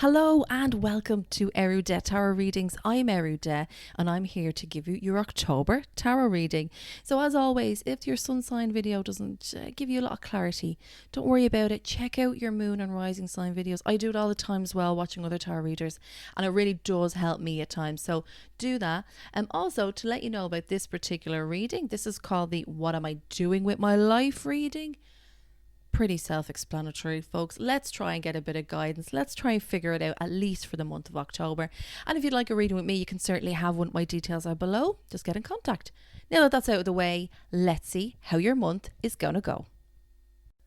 Hello and welcome to Eriu Tarot Readings. I'm Eriu and I'm here to give you your October tarot reading. So as always, if your sun sign video doesn't give you a lot of clarity, don't worry about it. Check out your moon and rising sign videos. I do it all the time as well, watching other tarot readers, and it really does help me at times. So do that. And also to let you know about this particular reading, this is called the What Am I Doing With My Life reading. Pretty self-explanatory, folks. Let's try and get a bit of guidance. Let's try and figure it out, at least for the month of October. And if you'd like a reading with me, you can certainly have one. My details are below. Just get in contact. Now that that's out of the way, let's see how your month is gonna go.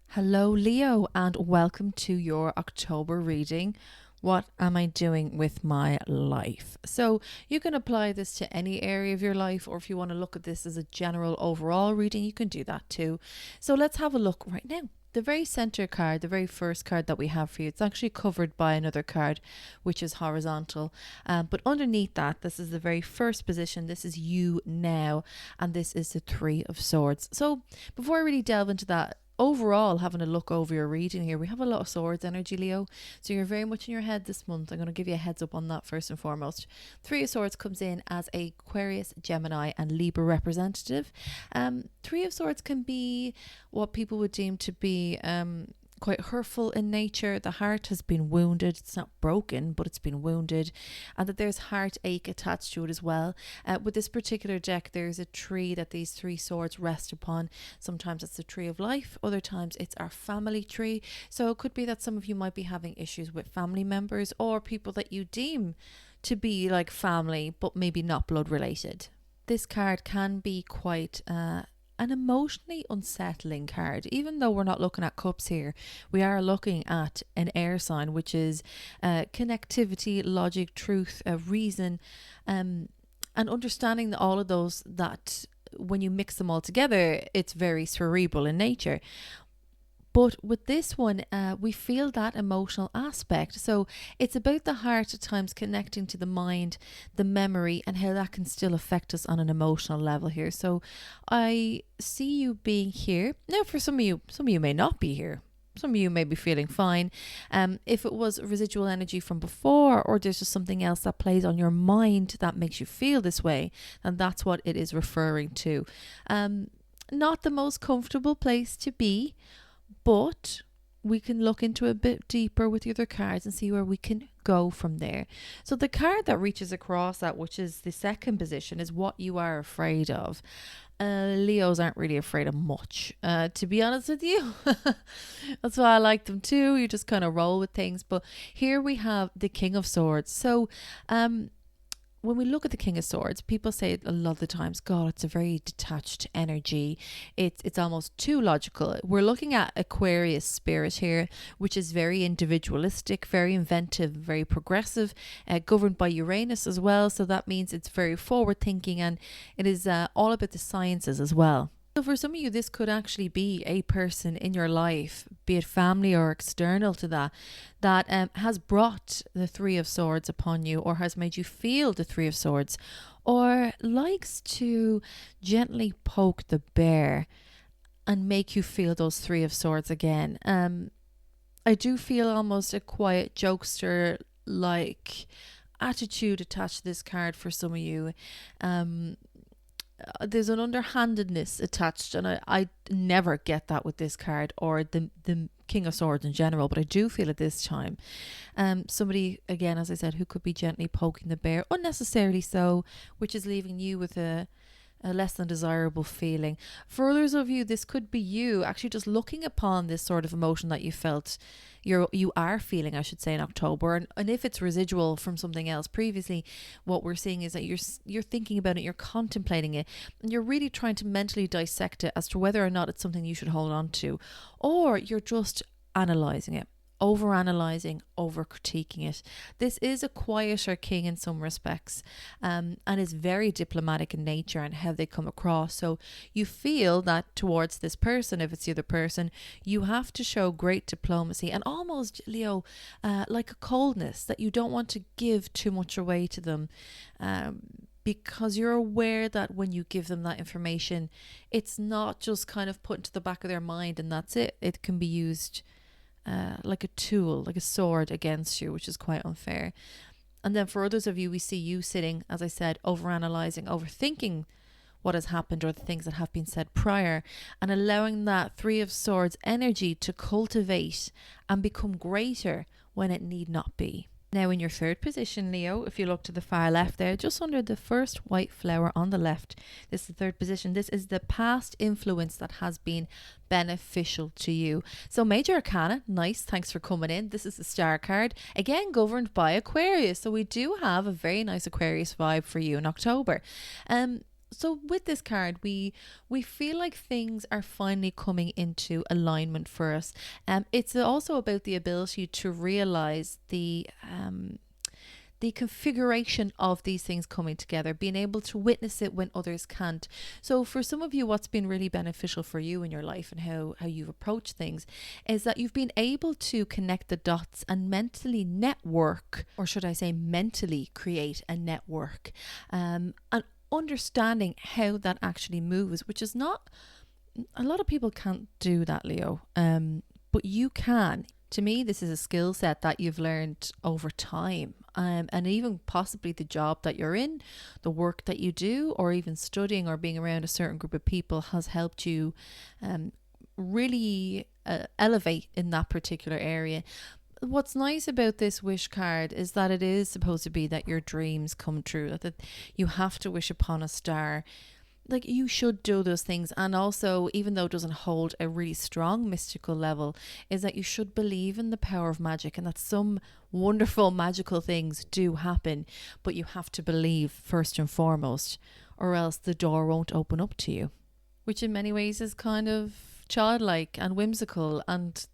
Hello, Leo, and welcome to your October reading. What am I doing with my life? So you can apply this to any area of your life, or if you want to look at this as a general overall reading, you can do that too. So let's have a look right now. The very center card, the very first card that we have for you, it's actually covered by another card, which is horizontal. But underneath that, this is the very first position. This is you now, and this is the Three of Swords. So before I really delve into that, overall, having a look over your reading here, we have a lot of swords energy, Leo. So you're very much in your head this month. I'm going to give you a heads up on that first and foremost. Three of Swords comes in as a Aquarius, Gemini and Libra representative. Three of Swords can be what people would deem to be quite hurtful in nature. The heart has been wounded. It's not broken, but it's been wounded, and that there's heartache attached to it as well. With this particular deck, there's a tree that these three swords rest upon. Sometimes it's the tree of life, other times it's our family tree. So it could be that some of you might be having issues with family members or people that you deem to be like family, but maybe not blood related. This card can be quite an emotionally unsettling card. Even though we're not looking at cups here, we are looking at an air sign, which is connectivity, logic, truth, reason, and understanding all of those, that when you mix them all together, it's very cerebral in nature. But with this one, we feel that emotional aspect. So it's about the heart at times connecting to the mind, the memory, and how that can still affect us on an emotional level here. So I see you being here. Now, for some of you may not be here. Some of you may be feeling fine. If it was residual energy from before, or there's just something else that plays on your mind that makes you feel this way, and that's what it is referring to. Not the most comfortable place to be, but we can look into a bit deeper with the other cards and see where we can go from there. So the card that reaches across that, which is the second position, is what you are afraid of. Leos aren't really afraid of much, to be honest with you. That's why I like them too. You just kind of roll with things. But here we have the King of Swords. So when we look at the King of Swords, people say a lot of the times, God, it's a very detached energy. It's almost too logical. We're looking at Aquarius spirit here, which is very individualistic, very inventive, very progressive, governed by Uranus as well. So that means it's very forward thinking, and it is all about the sciences as well. So for some of you, this could actually be a person in your life, be it family or external to that, that has brought the Three of Swords upon you, or has made you feel the Three of Swords, or likes to gently poke the bear and make you feel those Three of Swords again. I do feel almost a quiet jokester like attitude attached to this card for some of you. There's an underhandedness attached, and I never get that with this card or the King of Swords in general, but I do feel at this time somebody, again, as I said, who could be gently poking the bear, unnecessarily so, which is leaving you with a less than desirable feeling. For others of you, this could be you actually just looking upon this sort of emotion that you felt, you are feeling, I should say, in October, and if it's residual from something else previously, what we're seeing is that you're thinking about it, you're contemplating it, and you're really trying to mentally dissect it as to whether or not it's something you should hold on to, or you're just analysing it, over-analysing, over-critiquing it. This is a quieter king in some respects, and is very diplomatic in nature and how they come across. So you feel that towards this person, if it's the other person, you have to show great diplomacy and almost, Leo, like a coldness, that you don't want to give too much away to them, because you're aware that when you give them that information, it's not just kind of put into the back of their mind and that's it. It can be used like a tool, like a sword against you, which is quite unfair. And then for others of you, we see you sitting, as I said, overanalyzing, overthinking what has happened or the things that have been said prior, and allowing that Three of Swords energy to cultivate and become greater when it need not be. Now in your third position, Leo, if you look to the far left there, just under the first white flower on the left, this is the third position. This is the past influence that has been beneficial to you. So Major Arcana, nice, thanks for coming in. This is the Star card, again governed by Aquarius. So we do have a very nice Aquarius vibe for you in October. So with this card, we feel like things are finally coming into alignment for us. It's also about the ability to realize the configuration of these things coming together, being able to witness it when others can't. So for some of you, what's been really beneficial for you in your life and how you've approached things is that you've been able to connect the dots and mentally network, or should I say mentally create a network, and understanding how that actually moves, which is not, a lot of people can't do that, Leo, but you can. To me, this is a skill set that you've learned over time, and even possibly the job that you're in, the work that you do, or even studying or being around a certain group of people has helped you really elevate in that particular area. What's nice about this wish card is that it is supposed to be that your dreams come true, that you have to wish upon a star. Like, you should do those things. And also, even though it doesn't hold a really strong mystical level, is that you should believe in the power of magic and that some wonderful magical things do happen, but you have to believe first and foremost, or else the door won't open up to you, which in many ways is kind of childlike and whimsical. And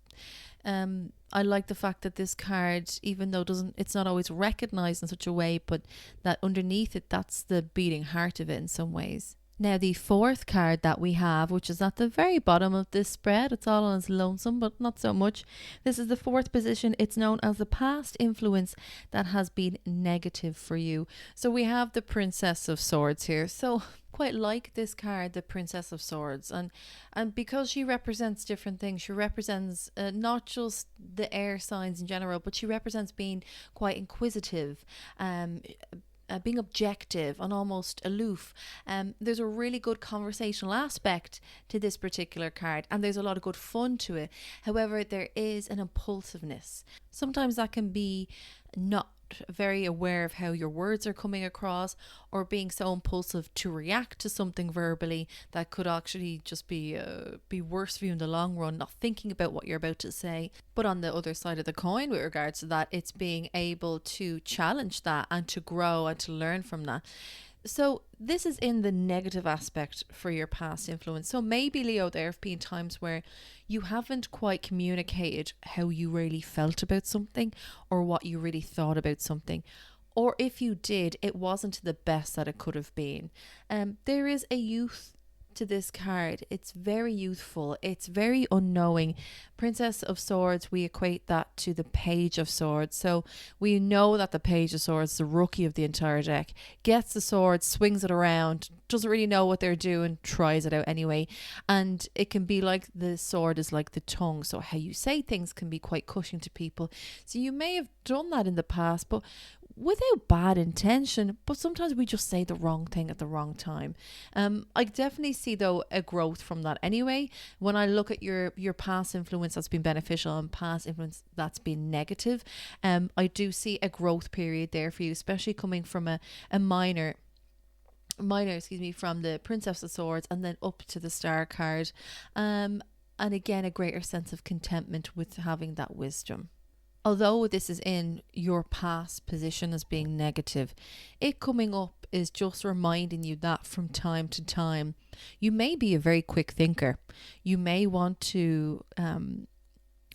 I like the fact that this card, even though it's not always recognized in such a way, but that underneath it, that's the beating heart of it in some ways. Now the fourth card that we have, which is at the very bottom of this spread, it's all on its lonesome, but not so much. This is the fourth position. It's known as the past influence that has been negative for you. So we have the Princess of Swords here. So quite like this card, the Princess of Swords, and because she represents different things. She represents not just the air signs in general, but she represents being quite inquisitive, being objective and almost aloof. There's a really good conversational aspect to this particular card, and there's a lot of good fun to it. However, there is an impulsiveness. Sometimes that can be not very aware of how your words are coming across, or being so impulsive to react to something verbally that could actually just be worse for you in the long run, not thinking about what you're about to say. But on the other side of the coin with regards to that, it's being able to challenge that and to grow and to learn from that. So this is in the negative aspect for your past influence. So maybe, Leo, there have been times where you haven't quite communicated how you really felt about something or what you really thought about something. Or if you did, it wasn't the best that it could have been. There is a youth to this card. It's very youthful. It's very unknowing. Princess of Swords, we equate that to the Page of Swords. So we know that the Page of Swords is the rookie of the entire deck. Gets the sword, swings it around, doesn't really know what they're doing, tries it out anyway. And it can be like the sword is like the tongue. So how you say things can be quite cutting to people. So you may have done that in the past, but without bad intention, but sometimes we just say the wrong thing at the wrong time. I definitely see, though, a growth from that anyway. When I look at your past influence that's been beneficial and past influence that's been negative, I do see a growth period there for you, especially coming from a minor, from the Princess of Swords and then up to the Star card. And again, a greater sense of contentment with having that wisdom. Although this is in your past position as being negative, it coming up is just reminding you that from time to time, you may be a very quick thinker. You may want to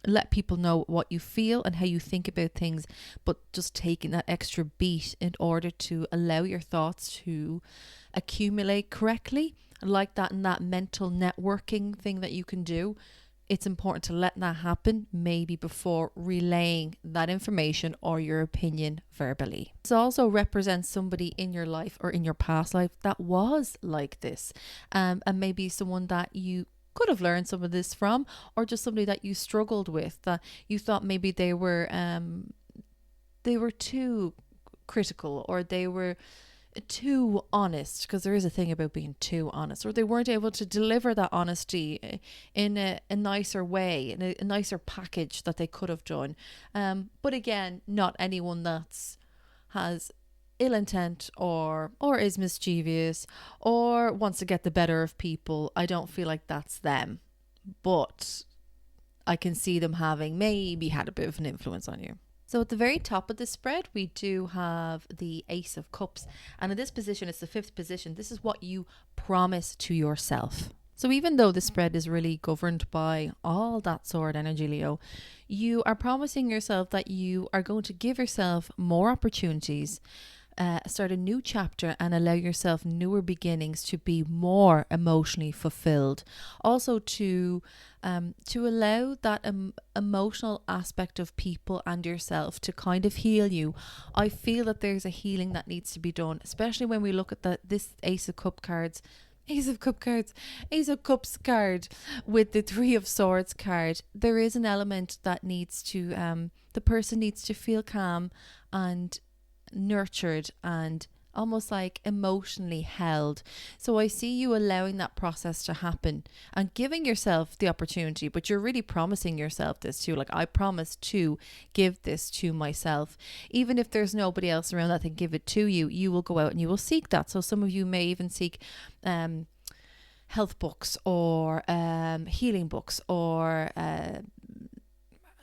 let people know what you feel and how you think about things, but just taking that extra beat in order to allow your thoughts to accumulate correctly. Like that, and that mental networking thing that you can do. It's important to let that happen maybe before relaying that information or your opinion verbally. This also represents somebody in your life or in your past life that was like this, and maybe someone that you could have learned some of this from, or just somebody that you struggled with, that you thought maybe they were too critical, or they were too honest, because there is a thing about being too honest, or they weren't able to deliver that honesty in a nicer way, in a nicer package that they could have done. But again, not anyone that's has ill intent or is mischievous or wants to get the better of people. I don't feel like that's them, but I can see them having maybe had a bit of an influence on you. So at the very top of the spread, we do have the Ace of Cups. And in this position, it's the fifth position. This is what you promise to yourself. So even though the spread is really governed by all that sword energy, Leo, you are promising yourself that you are going to give yourself more opportunities, start a new chapter, and allow yourself newer beginnings to be more emotionally fulfilled. Also to allow that emotional aspect of people and yourself to kind of heal you. I feel that there's a healing that needs to be done, especially when we look at this Ace of Cups card with the Three of Swords card. There is an element that needs to, the person needs to feel calm and nurtured and almost like emotionally held. So I see you allowing that process to happen and giving yourself the opportunity, but you're really promising yourself this too. Like, I promise to give this to myself. Even if there's nobody else around that can give it to you, you will go out and you will seek that. So some of you may even seek health books or healing books, or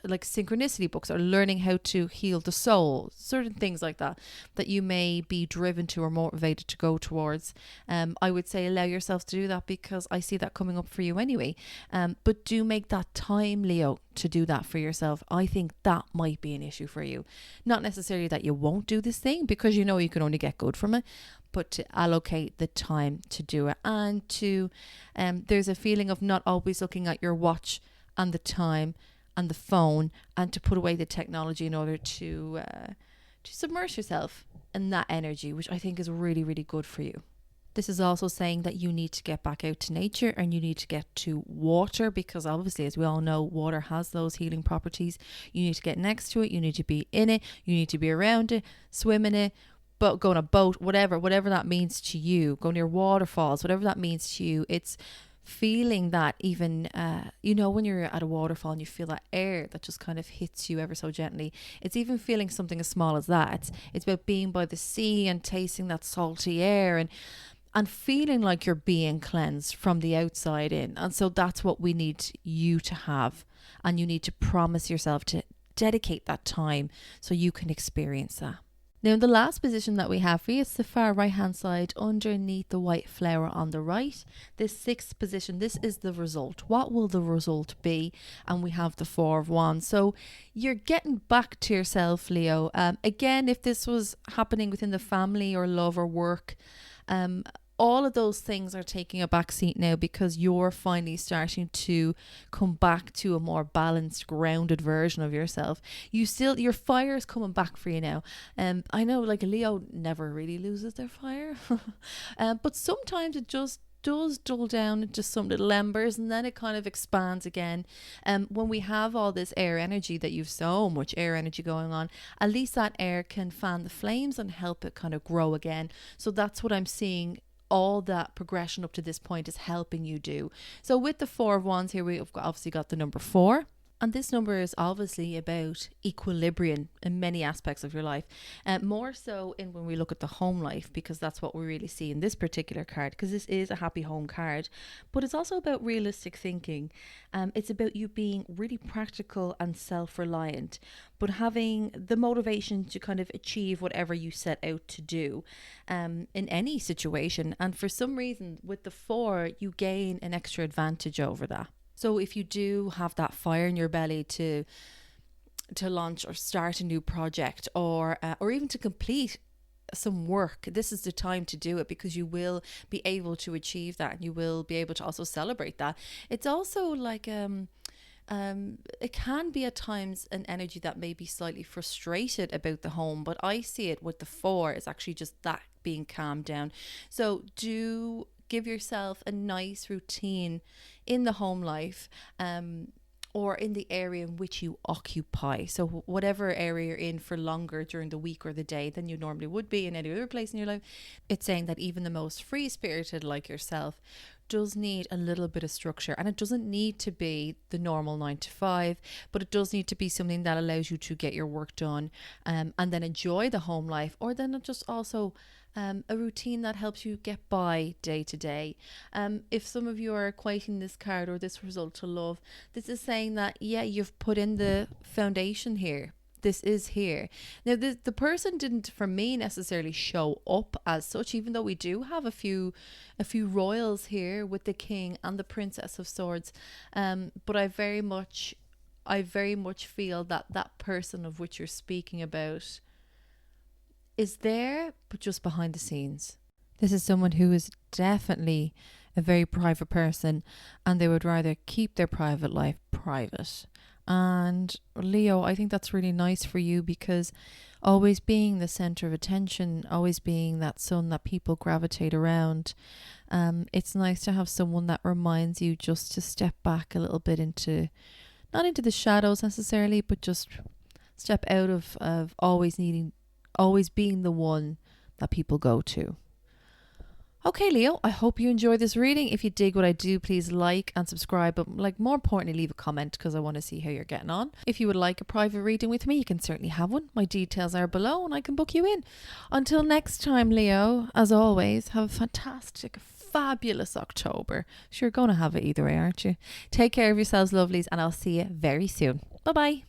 like synchronicity books, or learning how to heal the soul, certain things like that you may be driven to or motivated to go towards. I would say allow yourself to do that, because I see that coming up for you anyway. But do make that time, Leo, to do that for yourself. I think that might be an issue for you. Not necessarily that you won't do this thing, because you know you can only get good from it, but to allocate the time to do it. And to there's a feeling of not always looking at your watch and the time and the phone, and to put away the technology in order to submerge yourself in that energy, which I think is really, really good for you. This is also saying that you need to get back out to nature, and you need to get to water, because obviously, as we all know, water has those healing properties. You need to get next to it. You need to be in it. You need to be around it, swim in it, but go on a boat, whatever that means to you. Go near waterfalls, whatever that means to you. It's feeling that, even when you're at a waterfall and you feel that air that just kind of hits you ever so gently. It's even feeling something as small as that. It's about being by the sea and tasting that salty air, and feeling like you're being cleansed from the outside in. And so that's what we need you to have, and you need to promise yourself to dedicate that time so you can experience that. Now, in the last position that we have for you, it's the far right hand side underneath the white flower on the right. This sixth position, this is the result. What will the result be? And we have the Four of Wands. So you're getting back to yourself, Leo. Again, if this was happening within the family or love or work, all of those things are taking a back seat now, because you're finally starting to come back to a more balanced, grounded version of yourself. Your fire is coming back for you now. I know, like, Leo never really loses their fire, but sometimes it just does dull down into some little embers, and then it kind of expands again. When we have all this air energy, that you've so much air energy going on, at least that air can fan the flames and help it kind of grow again. So that's what I'm seeing. All that progression up to this point is helping you do. So with the Four of Wands here, we've obviously got the number 4. And this number is obviously about equilibrium in many aspects of your life. More so in when we look at the home life, because that's what we really see in this particular card, because this is a happy home card. But it's also about realistic thinking. It's about you being really practical and self-reliant, but having the motivation to kind of achieve whatever you set out to do in any situation. And for some reason, with the 4, you gain an extra advantage over that. So if you do have that fire in your belly to launch or start a new project, or even to complete some work, this is the time to do it, because you will be able to achieve that, and you will be able to also celebrate that. It's also like it can be at times an energy that may be slightly frustrated about the home, but I see it with the 4 is actually just that being calmed down. So do give yourself a nice routine in the home life, or in the area in which you occupy. So whatever area you're in for longer during the week or the day than you normally would be in any other place in your life, it's saying that even the most free-spirited like yourself does need a little bit of structure, and it doesn't need to be the normal 9 to 5, but it does need to be something that allows you to get your work done, and then enjoy the home life, or then just also a routine that helps you get by day to day. If some of you are equating this card or this result to love, this is saying that, yeah, you've put in the foundation here. This is here. Now, the person didn't, for me, necessarily show up as such, even though we do have a few royals here with the King and the Princess of Swords. But I very much feel that that person of which you're speaking about is there, but just behind the scenes. This is someone who is definitely a very private person, and they would rather keep their private life private. And Leo, I think that's really nice for you, because always being the center of attention, always being that sun that people gravitate around, it's nice to have someone that reminds you just to step back a little bit into, not into the shadows necessarily, but just step out of always being the one that people go to. Okay, Leo, I hope you enjoyed this reading. If you dig what I do, please like and subscribe, but more importantly, leave a comment, because I want to see how you're getting on. If you would like a private reading with me, you can certainly have one. My details are below and I can book you in. Until next time, Leo, as always, have a fantastic, fabulous October. Sure, you're going to have it either way, aren't you? Take care of yourselves, lovelies, and I'll see you very soon. Bye-bye.